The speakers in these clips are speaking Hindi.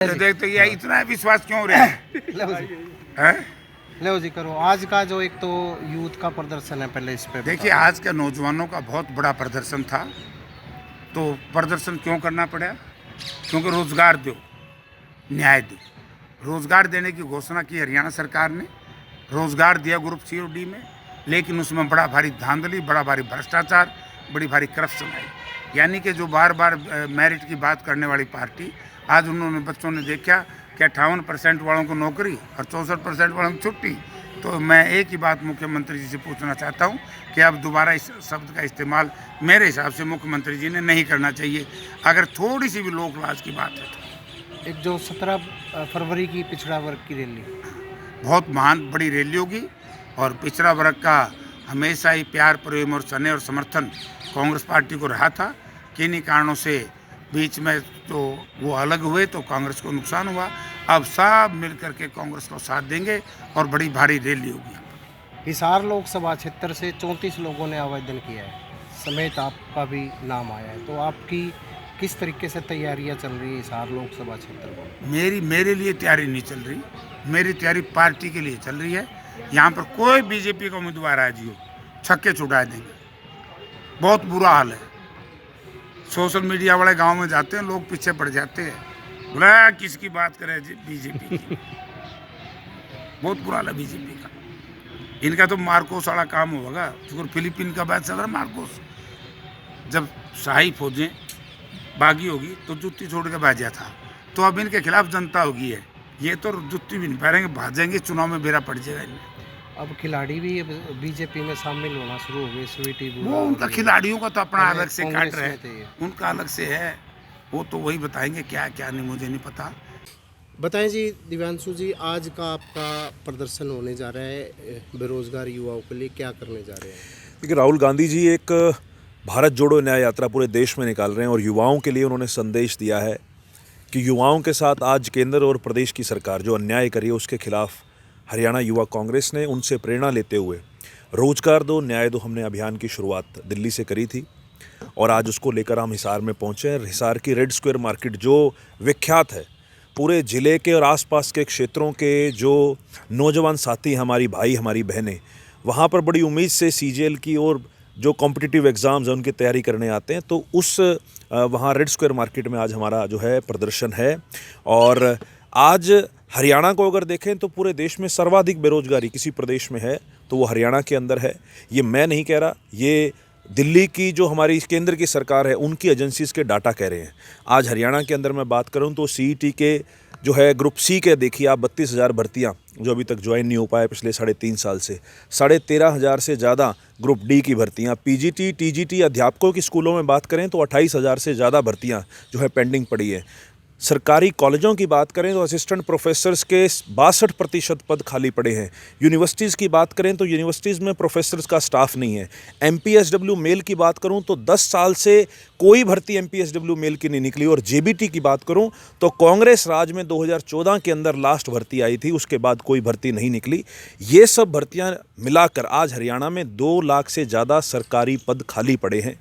तो देखते ये इतना विश्वास क्यों रहा है? लो जी हैं? लो जी करो। आज का जो एक तो यूथ का प्रदर्शन है, पहले इस पे देखिए, आज के नौजवानों का बहुत बड़ा प्रदर्शन था। तो प्रदर्शन क्यों करना पड़ा? क्योंकि रोजगार दो, न्याय दो। रोजगार देने की घोषणा की हरियाणा सरकार ने, रोजगार दिया ग्रुप सी और डी में, लेकिन उसमें बड़ा भारी धांधली, बड़ा भारी भ्रष्टाचार, बड़ी भारी करप्शन आई। यानी कि जो बार बार मेरिट की बात करने वाली पार्टी, आज उन्होंने बच्चों ने देखा कि 58% वालों को नौकरी और 64% वालों को छुट्टी। तो मैं एक ही बात मुख्यमंत्री जी से पूछना चाहता हूं कि अब दोबारा इस शब्द का इस्तेमाल मेरे हिसाब से मुख्यमंत्री जी ने नहीं करना चाहिए, अगर थोड़ी सी भी लोक लाज की बात है तो। एक जो 17 फरवरी की पिछड़ा वर्ग की रैली, बहुत महान बड़ी रैली होगी और पिछड़ा वर्ग का हमेशा ही प्यार प्रेम और स्नेह और समर्थन कांग्रेस पार्टी को रहा था। किन्हीं कारणों से बीच में तो वो अलग हुए तो कांग्रेस को नुकसान हुआ। अब सब मिल करके कांग्रेस को साथ देंगे और बड़ी भारी रैली होगी। हिसार लोकसभा क्षेत्र से 34 लोगों ने आवेदन किया है, समेत आपका भी नाम आया है। तो आपकी किस तरीके से तैयारियां चल रही है हिसार लोकसभा क्षेत्र को? मेरे लिए तैयारी नहीं चल रही, मेरी तैयारी पार्टी के लिए चल रही है। यहाँ पर कोई बीजेपी का उम्मीदवार आ जियो, छक्के छुड़ा देंगे। बहुत बुरा हाल है। सोशल मीडिया वाले गांव में जाते हैं, लोग पीछे पड़ जाते हैं, बोला किसकी बात करें बीजेपी की। बहुत बुरा हाल है बीजेपी का। इनका तो मार्कोस वाला काम होगा, तो फिलीपीन का बैच चल रहा है मार्कोस। जब शाही फौजें बागी होगी तो जुत्ती छोड़ के भाजा था, तो अब इनके खिलाफ जनता होगी है। ये तो जुत्ती भी नहीं पाएंगे, भाजेंगे, चुनाव में बेरा पड़ जाएगा इन्हें। अब खिलाड़ी भी बीजेपी में शामिल होना शुरू हो गए। स्वीटी वो उनका खिलाड़ियों का तो अपना अलग से काट रहे थे, हैं, उनका अलग से है, वो तो वही बताएंगे क्या क्या नहीं, मुझे नहीं पता। बताएं जी दिव्यांशु जी, आज का आपका प्रदर्शन होने जा रहा है बेरोजगार युवाओं के लिए, क्या करने जा रहे हैं? देखिए, राहुल गांधी जी एक भारत जोड़ो न्याय यात्रा पूरे देश में निकाल रहे हैं और युवाओं के लिए उन्होंने संदेश दिया है कि युवाओं के साथ आज केंद्र और प्रदेश की सरकार जो अन्याय करी है उसके खिलाफ हरियाणा युवा कांग्रेस ने उनसे प्रेरणा लेते हुए रोजगार दो न्याय दो हमने अभियान की शुरुआत दिल्ली से करी थी और आज उसको लेकर हम हिसार में पहुँचे हैं। हिसार की रेड स्क्वायर मार्केट जो विख्यात है, पूरे ज़िले के और आसपास के क्षेत्रों के जो नौजवान साथी हमारी भाई हमारी बहनें वहाँ पर बड़ी उम्मीद से सीजीएल की और जो कॉम्पिटिटिव एग्ज़ाम्स हैं उनकी तैयारी करने आते हैं, तो उस वहाँ रेड स्क्वायर मार्केट में आज हमारा जो है प्रदर्शन है। और आज हरियाणा को अगर देखें तो पूरे देश में सर्वाधिक बेरोजगारी किसी प्रदेश में है तो वो हरियाणा के अंदर है। ये मैं नहीं कह रहा, ये दिल्ली की जो हमारी केंद्र की सरकार है उनकी एजेंसीज़ के डाटा कह रहे हैं। आज हरियाणा के अंदर मैं बात करूं तो सीईटी के जो है ग्रुप सी के देखिए आप 32,000 भर्तियां जो अभी तक ज्वाइन नहीं हो पाए पिछले 3.5 साल से, 13,500 से ज़्यादा ग्रुप डी की भर्तियां, पीजीटी टीजीटी अध्यापकों की स्कूलों में बात करें तो 28,000 से ज़्यादा भर्तियां जो है पेंडिंग पड़ी है। सरकारी कॉलेजों की बात करें तो असिस्टेंट प्रोफेसर्स के 62% पद खाली पड़े हैं। यूनिवर्सिटीज़ की बात करें तो यूनिवर्सिटीज़ में प्रोफेसर्स का स्टाफ नहीं है। एमपीएसडब्ल्यू मेल की बात करूं तो 10 साल से कोई भर्ती एमपीएसडब्ल्यू मेल की नहीं निकली। और जेबीटी की बात करूं तो कांग्रेस राज में 2014 के अंदर लास्ट भर्ती आई थी, उसके बाद कोई भर्ती नहीं निकली। ये सब भर्तियाँ मिलाकर आज हरियाणा में 2 लाख से ज़्यादा सरकारी पद खाली पड़े हैं।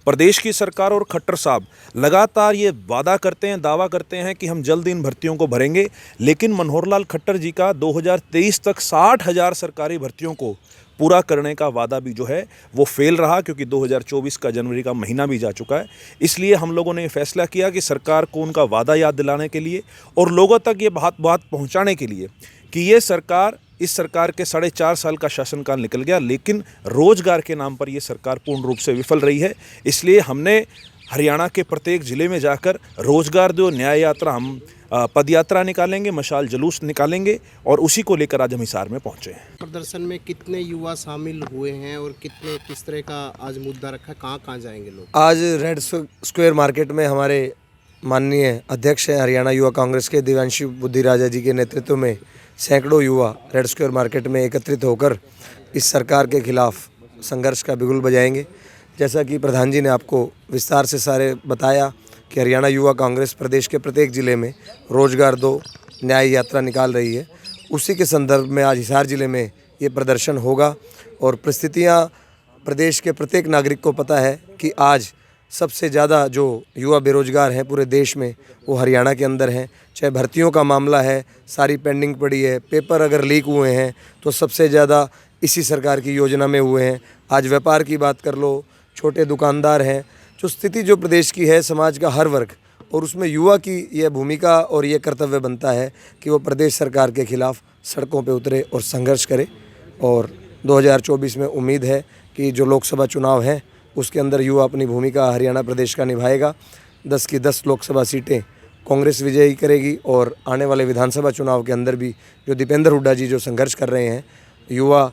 प्रदेश की सरकार और खट्टर साहब लगातार ये वादा करते हैं, दावा करते हैं कि हम जल्द इन भर्तियों को भरेंगे, लेकिन मनोहर लाल खट्टर जी का 2023 तक 60,000 सरकारी भर्तियों को पूरा करने का वादा भी जो है वो फेल रहा, क्योंकि 2024 का जनवरी का महीना भी जा चुका है। इसलिए हम लोगों ने फैसला किया कि सरकार को उनका वादा याद दिलाने के लिए और लोगों तक ये बात पहुँचाने के लिए कि ये सरकार, इस सरकार के 4.5 साल का शासनकाल निकल गया, लेकिन रोजगार के नाम पर यह सरकार पूर्ण रूप से विफल रही है। इसलिए हमने हरियाणा के प्रत्येक जिले में जाकर रोजगार दो न्याय यात्रा, हम पदयात्रा निकालेंगे, मशाल जुलूस निकालेंगे और उसी को लेकर आज हम हिसार में पहुंचे हैं। प्रदर्शन में कितने युवा शामिल हुए हैं और कितने किस तरह का आज मुद्दा रखा है, कहाँ कहाँ जाएंगे लोग? आज रेड स्क्वायर मार्केट में हमारे माननीय अध्यक्ष हैं हरियाणा युवा कांग्रेस के दिव्यांशु बुद्धिराजा जी के नेतृत्व में सैकड़ों युवा रेड स्क्वायर मार्केट में एकत्रित होकर इस सरकार के खिलाफ संघर्ष का बिगुल बजाएंगे। जैसा कि प्रधान जी ने आपको विस्तार से सारे बताया कि हरियाणा युवा कांग्रेस प्रदेश के प्रत्येक ज़िले में रोजगार दो न्याय यात्रा निकाल रही है, उसी के संदर्भ में आज हिसार ज़िले में ये प्रदर्शन होगा। और परिस्थितियाँ प्रदेश के प्रत्येक नागरिक को पता है कि आज सबसे ज़्यादा जो युवा बेरोजगार हैं पूरे देश में वो हरियाणा के अंदर हैं। चाहे भर्तियों का मामला है, सारी पेंडिंग पड़ी है। पेपर अगर लीक हुए हैं तो सबसे ज़्यादा इसी सरकार की योजना में हुए हैं। आज व्यापार की बात कर लो, छोटे दुकानदार हैं। जो स्थिति जो प्रदेश की है, समाज का हर वर्ग और उसमें युवा की यह भूमिका और ये कर्तव्य बनता है कि वो प्रदेश सरकार के खिलाफ सड़कों पे उतरे और संघर्ष करे। और 2024 में उम्मीद है कि जो लोकसभा चुनाव हैं उसके अंदर युवा अपनी भूमिका हरियाणा प्रदेश का निभाएगा। 10 की 10 लोकसभा सीटें कांग्रेस विजयी करेगी और आने वाले विधानसभा चुनाव के अंदर भी जो दीपेंद्र हुड्डा जी जो संघर्ष कर रहे हैं, युवा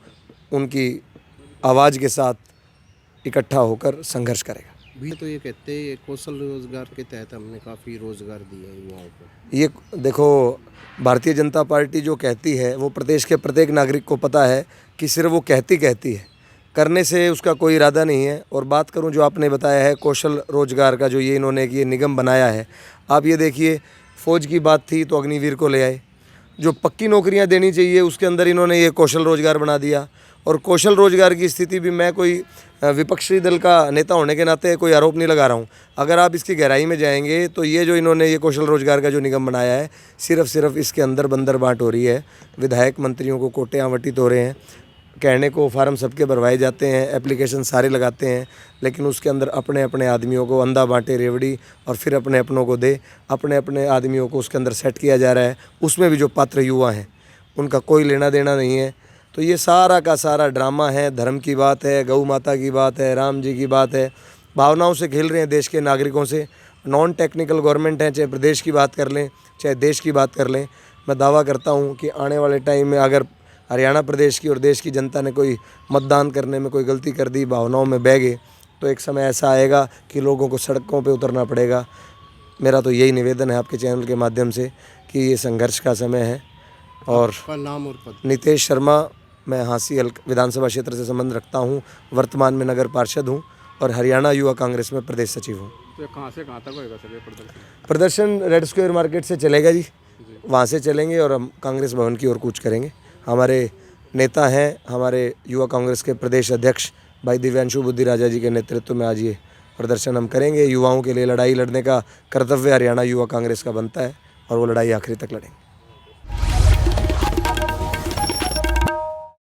उनकी आवाज़ के साथ इकट्ठा होकर संघर्ष करेगा। भी तो ये कहते हैं कौशल रोजगार के तहत हमने काफ़ी रोजगार दिया है युवाओं को। ये देखो, भारतीय जनता पार्टी जो कहती है वो प्रदेश के प्रत्येक नागरिक को पता है कि सिर्फ वो कहती है, करने से उसका कोई इरादा नहीं है। और बात करूं जो आपने बताया है कौशल रोजगार का, जो ये इन्होंने ये निगम बनाया है, आप ये देखिए, फ़ौज की बात थी तो अग्निवीर को ले आए। जो पक्की नौकरियां देनी चाहिए उसके अंदर इन्होंने ये कौशल रोजगार बना दिया। और कौशल रोजगार की स्थिति भी, मैं कोई विपक्षी दल का नेता होने के नाते कोई आरोप नहीं लगा रहा हूँ। अगर आप इसकी गहराई में जाएंगे तो ये जो इन्होंने ये कौशल रोजगार का जो निगम बनाया है, सिर्फ इसके अंदर बंदर बांट हो रही है। विधायक मंत्रियों को कोटे आवंटित हो रहे हैं, कहने को फार्म सबके भरवाए जाते हैं, एप्लीकेशन सारे लगाते हैं, लेकिन उसके अंदर अपने अपने आदमियों को अंधा बांटे रेवड़ी और फिर अपने अपनों को दे, अपने अपने आदमियों को उसके अंदर सेट किया जा रहा है। उसमें भी जो पात्र युवा हैं उनका कोई लेना देना नहीं है। तो ये सारा का सारा ड्रामा है। धर्म की बात है, गौ माता की बात है, राम जी की बात है, भावनाओं से खेल रहे हैं देश के नागरिकों से। नॉन टेक्निकल गवर्नमेंट है, चाहे प्रदेश की बात कर लें चाहे देश की बात कर लें। मैं दावा करता हूँ कि आने वाले टाइम में अगर हरियाणा प्रदेश की और देश की जनता ने कोई मतदान करने में कोई गलती कर दी, भावनाओं में बह गए, तो एक समय ऐसा आएगा कि लोगों को सड़कों पे उतरना पड़ेगा। मेरा तो यही निवेदन है आपके चैनल के माध्यम से कि ये संघर्ष का समय है। और आपका नाम और पद? नितेश शर्मा, मैं हांसी विधानसभा क्षेत्र से संबंध रखता हूँ, वर्तमान में नगर पार्षद हूँ और हरियाणा युवा कांग्रेस में प्रदेश सचिव हूँ। तो कहाँ से कहाँ तक होएगा सर ये प्रदर्शन? प्रदर्शन रेड स्क्वायर मार्केट से चलेगा जी, वहाँ से चलेंगे और हम कांग्रेस भवन की ओर कूच करेंगे। हमारे नेता हैं, हमारे युवा कांग्रेस के प्रदेश अध्यक्ष भाई दिव्यांशु बुद्धि राजा जी के नेतृत्व में आज ये प्रदर्शन हम करेंगे। युवाओं के लिए लड़ाई लड़ने का कर्तव्य हरियाणा युवा कांग्रेस का बनता है और वो लड़ाई आखिरी तक लड़ेंगे।